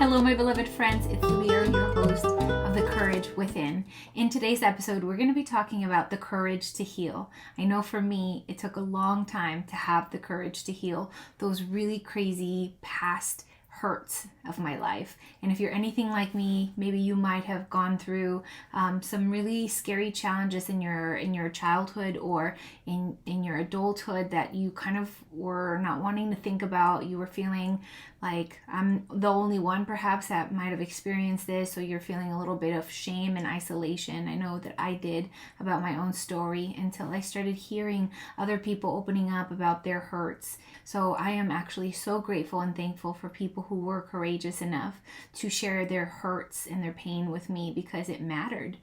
Hello, my beloved friends. It's Libier, your host of The Courage Within. In today's episode, we're going to be talking about the courage to heal. I know for me, it took a long time to have the courage to heal those really crazy past hurts of my life. And if you're anything like me, maybe you might have gone through some really scary challenges in your childhood or in your adulthood that you kind of were not wanting to think about. You were feeling like I'm the only one perhaps that might have experienced this, so you're feeling a little bit of shame and isolation. I know that I did about my own story until I started hearing other people opening up about their hurts. So I am actually so grateful and thankful for people who were courageous enough to share their hurts and their pain with me because it mattered.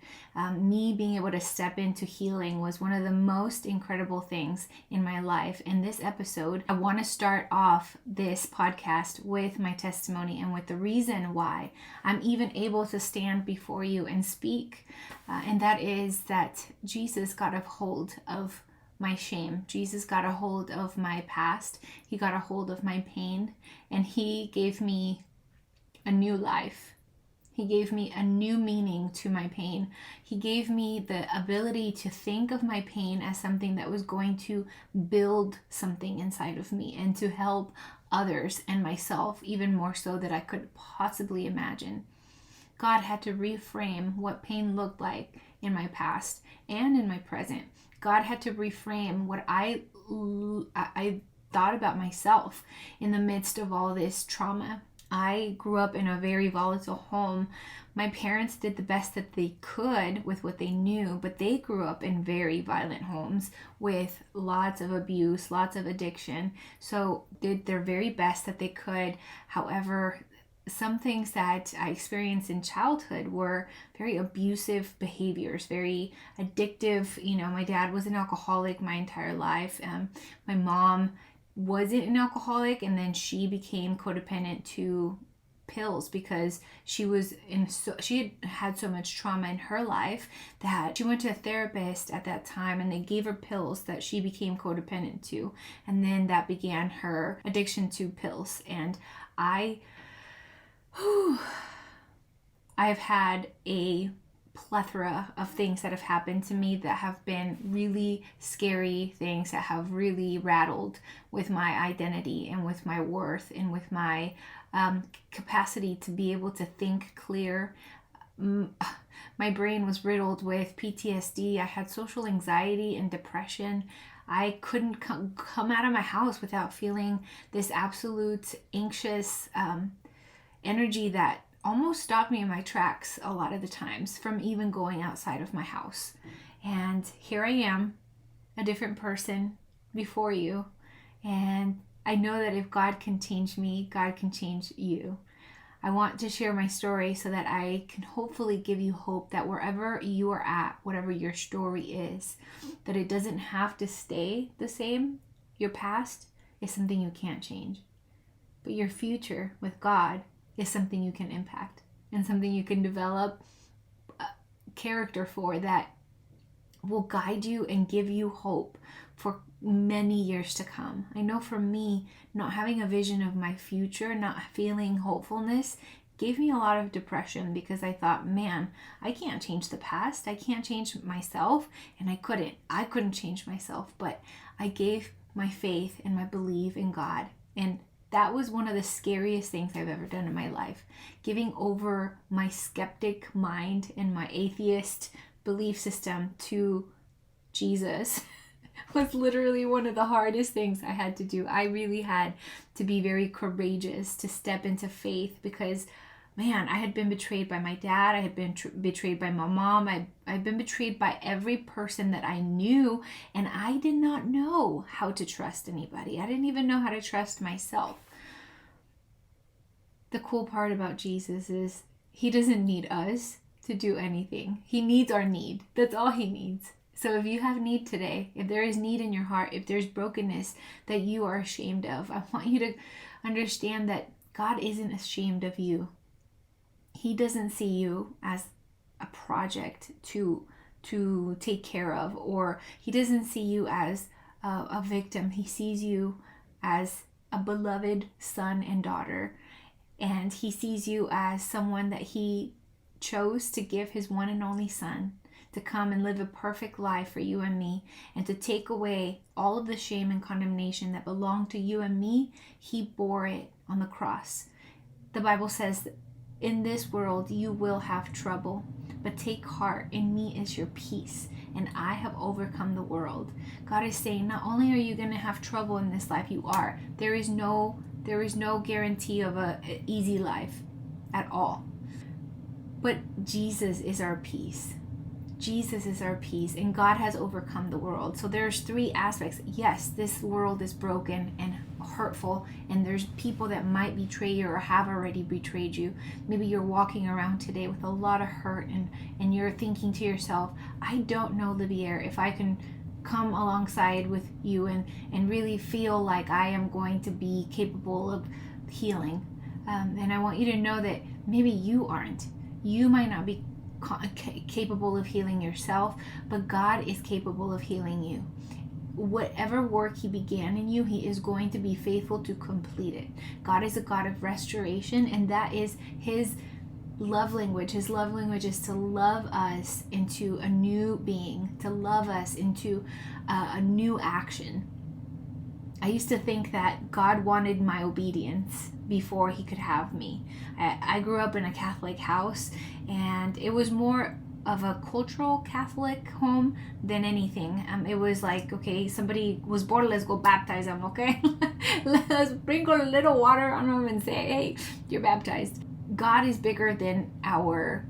Me being able to step into healing was one of the most incredible things in my life. In this episode, I want to start off this podcast with my testimony and with the reason why I'm even able to stand before you and speak. And that is that Jesus got a hold of my shame. Jesus got a hold of my past. He got a hold of my pain, and he gave me a new life. He gave me a new meaning to my pain. He gave me the ability to think of my pain as something that was going to build something inside of me and to help others and myself even more so than I could possibly imagine. God had to reframe what pain looked like in my past and in my present. God had to reframe what I thought about myself in the midst of all this trauma. I grew up in a very volatile home. My parents did the best that they could with what they knew, but they grew up in very violent homes with lots of abuse, lots of addiction. So did their very best that they could. However, some things that I experienced in childhood were very abusive behaviors, very addictive. My dad was an alcoholic my entire life. My mom wasn't an alcoholic, and then she became codependent to pills because she had so much trauma in her life that she went to a therapist at that time, and they gave her pills that she became codependent to, and then that began her addiction to pills. And I've had a plethora of things that have happened to me that have been really scary things that have really rattled with my identity and with my worth and with my capacity to be able to think clear. My brain was riddled with PTSD. I had social anxiety and depression. I couldn't come out of my house without feeling this absolute anxious energy that almost stopped me in my tracks a lot of the times from even going outside of my house. And here I am, a different person before you. And I know that if God can change me, God can change you. I want to share my story so that I can hopefully give you hope that wherever you are at, whatever your story is, that it doesn't have to stay the same. Your past is something you can't change. But your future with God is something you can impact and something you can develop character for that will guide you and give you hope for many years to come. I know for me, not having a vision of my future, not feeling hopefulness, gave me a lot of depression because I thought, man, I can't change the past. I can't change myself, and I couldn't change myself, but I gave my faith and my belief in God. And that was one of the scariest things I've ever done in my life. Giving over my skeptic mind and my atheist belief system to Jesus was literally one of the hardest things I had to do. I really had to be very courageous to step into faith because, man, I had been betrayed by my dad. I had been betrayed by my mom. I'd been betrayed by every person that I knew, and I did not know how to trust anybody. I didn't even know how to trust myself. The cool part about Jesus is he doesn't need us to do anything. He needs our need. That's all he needs. So if you have need today, if there is need in your heart, if there's brokenness that you are ashamed of, I want you to understand that God isn't ashamed of you. He doesn't see you as a project to take care of, or he doesn't see you as a victim. He sees you as a beloved son and daughter. and he sees you as someone that he chose to give his one and only son to come and live a perfect life for you and me, and to take away all of the shame and condemnation that belonged to you and me. He bore it on the cross. The Bible says, in this world you will have trouble, but take heart, in me is your peace, and I have overcome the world. God is saying, not only are you going to have trouble in this life, you are. There is no guarantee of an easy life at all. But Jesus is our peace. Jesus is our peace, and God has overcome the world. So there's three aspects. Yes, this world is broken and hurtful, and there's people that might betray you or have already betrayed you. Maybe you're walking around today with a lot of hurt, and you're thinking to yourself, I don't know, Libier, if I can come alongside with you and really feel like I am going to be capable of healing. And I want you to know that maybe you aren't. You might not be capable of healing yourself, but God is capable of healing you. Whatever work he began in you, he is going to be faithful to complete it. God is a God of restoration, and that is his love language. His love language is to love us into a new being, to love us into a new action. I used to think that God wanted my obedience before he could have me. I grew up in a Catholic house, and it was more of a cultural Catholic home than anything. It was like, okay, somebody was born, let's go baptize them, okay? Let's sprinkle a little water on them and say, hey, you're baptized. God is bigger than our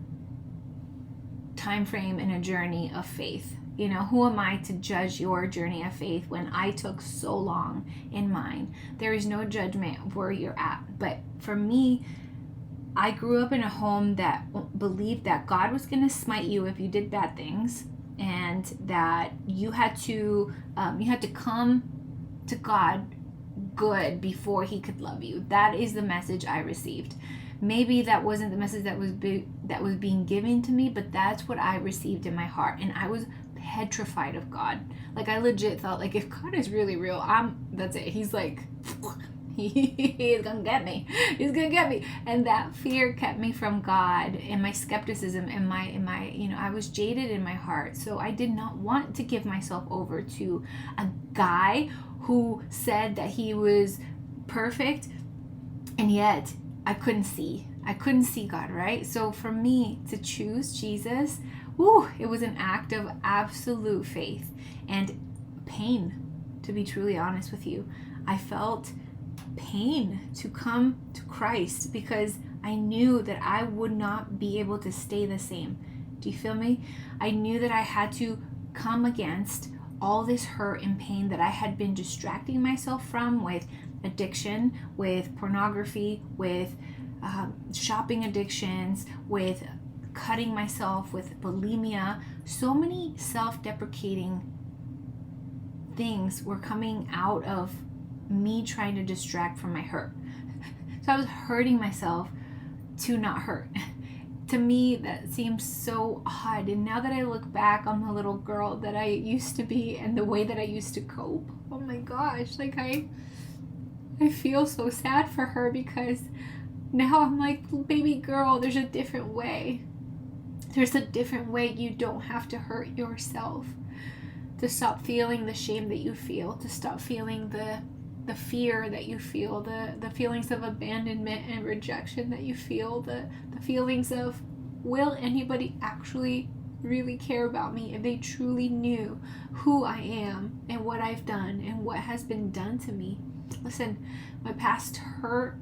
time frame in a journey of faith. You know, who am I to judge your journey of faith when I took so long in mine? There is no judgment of where you're at. But for me, I grew up in a home that believed that God was going to smite you if you did bad things, and that you had to come to God good before he could love you. That is the message I received. Maybe that wasn't the message that was being given to me, but that's what I received in my heart, and I was petrified of God. Like, I legit thought, like, if God is really real, that's it. He's like, he's gonna get me. He's gonna get me. And that fear kept me from God, and my skepticism, and my I was jaded in my heart. So I did not want to give myself over to a guy who said that he was perfect, and yet I couldn't see God, right? So for me to choose Jesus, it was an act of absolute faith and pain, to be truly honest with you. I felt pain to come to Christ because I knew that I would not be able to stay the same. Do you feel me? I knew that I had to come against all this hurt and pain that I had been distracting myself from with addiction, with pornography, with shopping addictions, with cutting myself, with bulimia. So many self-deprecating things were coming out of me trying to distract from my hurt. So I was hurting myself to not hurt. To me, that seems so odd. And now that I look back on the little girl that I used to be and the way that I used to cope, oh my gosh, like I feel so sad for her, because now I'm like, baby girl, there's a different way. There's a different way. You don't have to hurt yourself to stop feeling the shame that you feel, to stop feeling the fear that you feel, the feelings of abandonment and rejection that you feel, the feelings of, will anybody actually really care about me if they truly knew who I am and what I've done and what has been done to me? Listen, my past hurt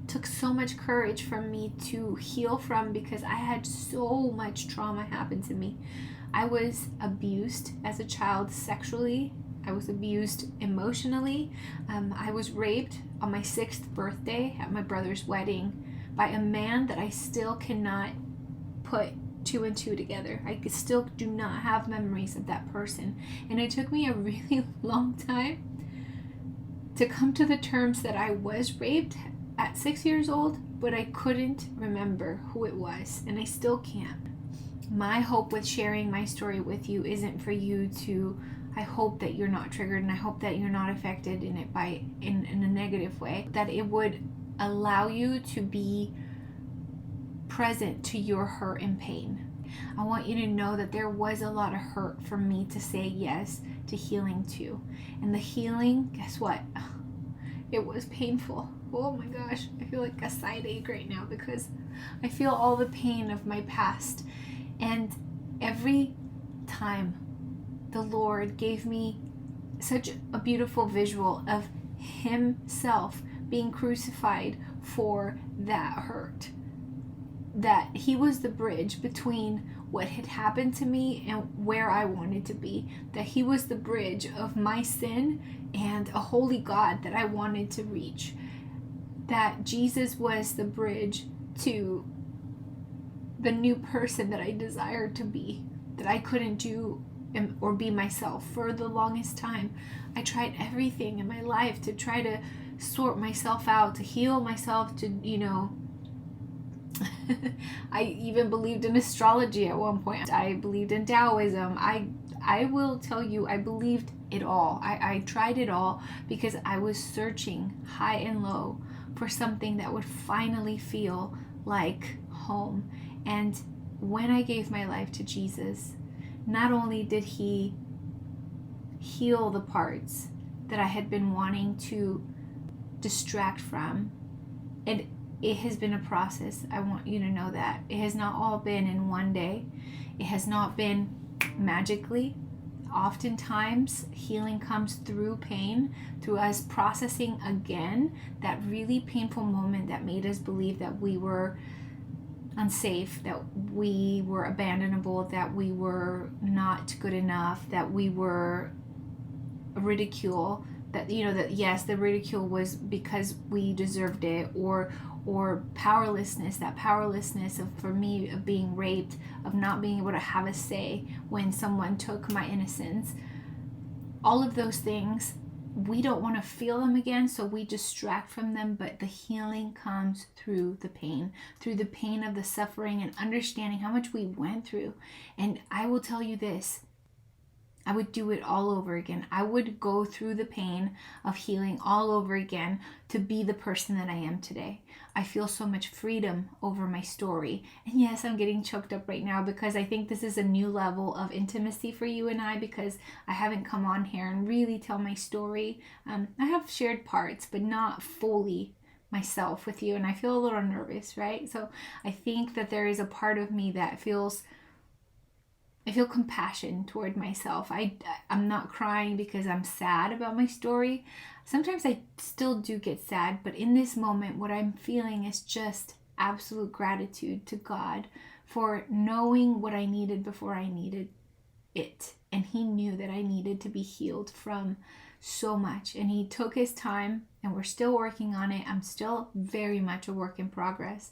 took so much courage for me to heal from, because I had so much trauma happen to me. I was abused as a child sexually. I was abused emotionally. I was raped on my 6th birthday at my brother's wedding by a man that I still cannot put 2 and 2 together. I still do not have memories of that person. And it took me a really long time to come to the terms that I was raped at 6 years old, but I couldn't remember who it was, and I still can't. My hope with sharing my story with you isn't for you to, I hope that you're not triggered, and I hope that you're not affected in it in a negative way, that it would allow you to be present to your hurt and pain. I want you to know that there was a lot of hurt for me to say yes to healing too. And the healing, guess what? It was painful. Oh my gosh, I feel like a side ache right now because I feel all the pain of my past. And every time the Lord gave me such a beautiful visual of Himself being crucified for that hurt. That He was the bridge between what had happened to me and where I wanted to be. That He was the bridge of my sin and a holy God that I wanted to reach. That Jesus was the bridge to the new person that I desired to be, that I couldn't do or be myself. For the longest time, I tried everything in my life to try to sort myself out, to heal myself, to, I even believed in astrology at one point. I believed in Taoism. I will tell you, I believed it all. I tried it all because I was searching high and low for something that would finally feel like home. And when I gave my life to Jesus, not only did He heal the parts that I had been wanting to distract from, and it has been a process. I want you to know that. It has not all been in one day. It has not been magically. Oftentimes, healing comes through pain, through us processing again that really painful moment that made us believe that we were unsafe, that we were abandonable, that we were not good enough, that we were ridicule, that that yes, the ridicule was because we deserved it, or powerlessness, that powerlessness of, for me, of being raped, of not being able to have a say when someone took my innocence. All of those things, we don't want to feel them again, so we distract from them. But the healing comes through the pain of the suffering, and understanding how much we went through. And I will tell you this, I would do it all over again. I would go through the pain of healing all over again to be the person that I am today. I feel so much freedom over my story. And yes, I'm getting choked up right now because I think this is a new level of intimacy for you and I, because I haven't come on here and really tell my story. I have shared parts, but not fully myself with you. And I feel a little nervous, right? So I think that there is a part of me that I feel compassion toward myself. I'm not crying because I'm sad about my story. Sometimes I still do get sad, but in this moment, what I'm feeling is just absolute gratitude to God for knowing what I needed before I needed it. And He knew that I needed to be healed from so much. And He took His time, and we're still working on it. I'm still very much a work in progress,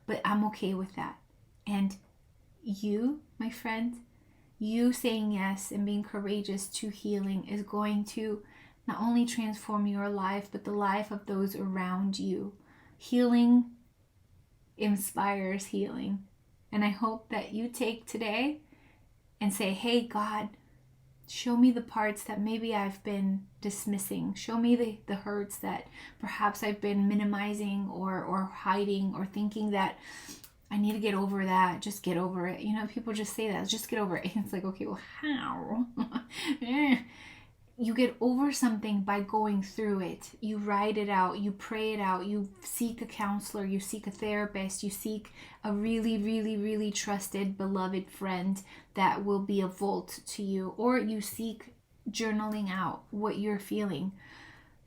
but I'm okay with that. And you, my friend, you saying yes and being courageous to healing is going to not only transform your life, but the life of those around you. Healing inspires healing. And I hope that you take today and say, hey, God, show me the parts that maybe I've been dismissing. Show me the hurts that perhaps I've been minimizing or hiding, or thinking that I need to get over that. Just get over it. People just say that. Just get over it. It's like, okay, well, how? You get over something by going through it. You write it out. You pray it out. You seek a counselor. You seek a therapist. You seek a really, really, really trusted, beloved friend that will be a vault to you. Or you seek journaling out what you're feeling.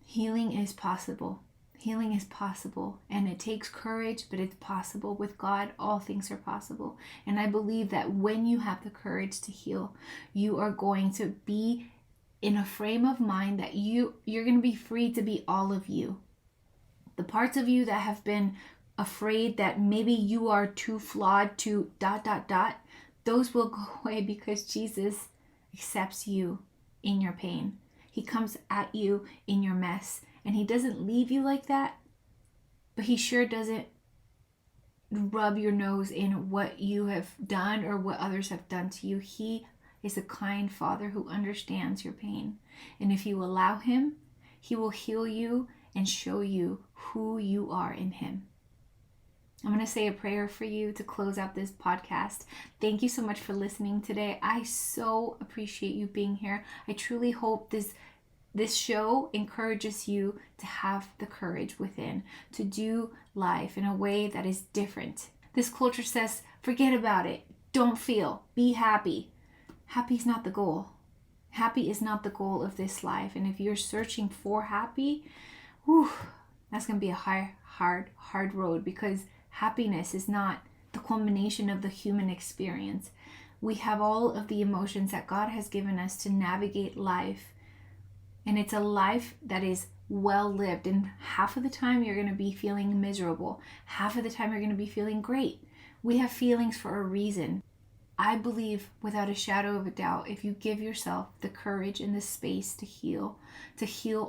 Healing is possible. Healing is possible, and it takes courage, but it's possible. With God, all things are possible. And I believe that when you have the courage to heal, you are going to be in a frame of mind that you're going to be free to be all of you. The parts of you that have been afraid that maybe you are too flawed to ... those will go away, because Jesus accepts you in your pain. He comes at you in your mess. And He doesn't leave you like that, but He sure doesn't rub your nose in what you have done or what others have done to you. He is a kind Father who understands your pain. And if you allow Him, He will heal you and show you who you are in Him. I'm going to say a prayer for you to close out this podcast. Thank you so much for listening today. I so appreciate you being here. I truly hope this show encourages you to have the courage within, to do life in a way that is different. This culture says, forget about it. Don't feel. Be happy. Happy is not the goal. Happy is not the goal of this life. And if you're searching for happy, that's going to be a hard road, because happiness is not the culmination of the human experience. We have all of the emotions that God has given us to navigate life. And it's a life that is well lived. And half of the time you're going to be feeling miserable. Half of the time you're going to be feeling great. We have feelings for a reason. I believe without a shadow of a doubt, if you give yourself the courage and the space to heal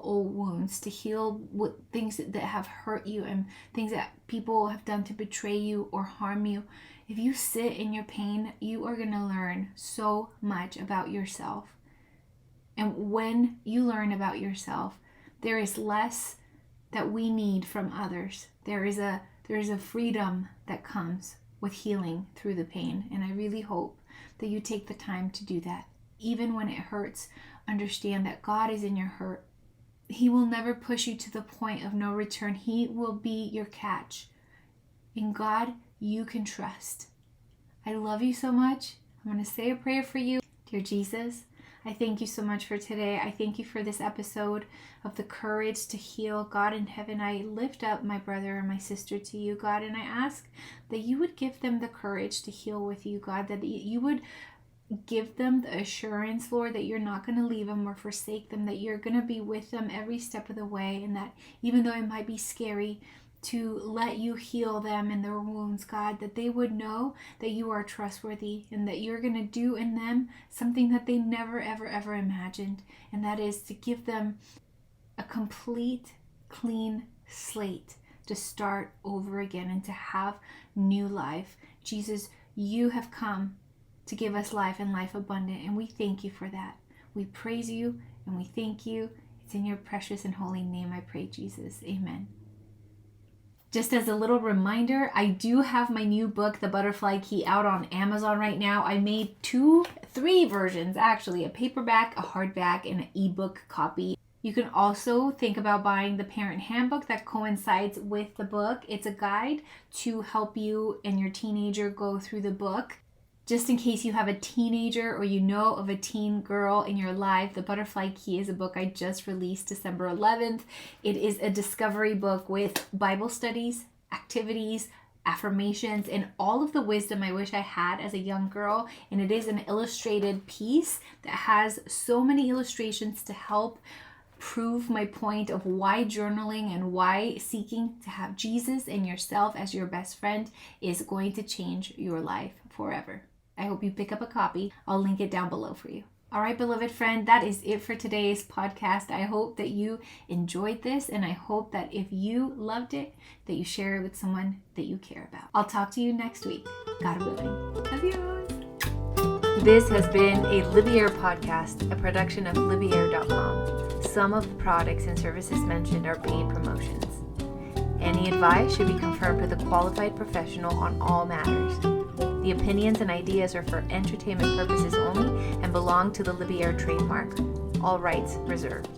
old wounds, to heal what things that have hurt you and things that people have done to betray you or harm you, if you sit in your pain, you are going to learn so much about yourself. And when you learn about yourself, there is less that we need from others. There is a freedom that comes with healing through the pain. And I really hope that you take the time to do that. Even when it hurts, understand that God is in your hurt. He will never push you to the point of no return. He will be your catch. In God, you can trust. I love you so much. I'm going to say a prayer for you. Dear Jesus, I thank you so much for today. I thank you for this episode of the courage to heal. God in heaven, I lift up my brother and my sister to you, God, and I ask that you would give them the courage to heal with you, God, that you would give them the assurance, Lord, that you're not going to leave them or forsake them, that you're going to be with them every step of the way, and that even though it might be scary to let you heal them and their wounds, God, that they would know that you are trustworthy and that you're going to do in them something that they never, ever, ever imagined. And that is to give them a complete, clean slate to start over again and to have new life. Jesus, you have come to give us life and life abundant. And we thank you for that. We praise you and we thank you. It's in your precious and holy name I pray, Jesus. Amen. Just as a little reminder, I do have my new book, The Butterfly Key, out on Amazon right now. I made 3 versions, actually, a paperback, a hardback, and an ebook copy. You can also think about buying the parent handbook that coincides with the book. It's a guide to help you and your teenager go through the book. Just in case you have a teenager or you know of a teen girl in your life, The Butterfly Key is a book I just released December 11th. It is a discovery book with Bible studies, activities, affirmations, and all of the wisdom I wish I had as a young girl. And it is an illustrated piece that has so many illustrations to help prove my point of why journaling and why seeking to have Jesus and yourself as your best friend is going to change your life forever. I hope you pick up a copy. I'll link it down below for you. All right, beloved friend, that is it for today's podcast. I hope that you enjoyed this, and I hope that if you loved it, that you share it with someone that you care about. I'll talk to you next week. God willing. Adios. This has been a Libier podcast, a production of Libier.com. Some of the products and services mentioned are paid promotions. Any advice should be confirmed with a qualified professional on all matters. The opinions and ideas are for entertainment purposes only and belong to the Libier trademark. All rights reserved.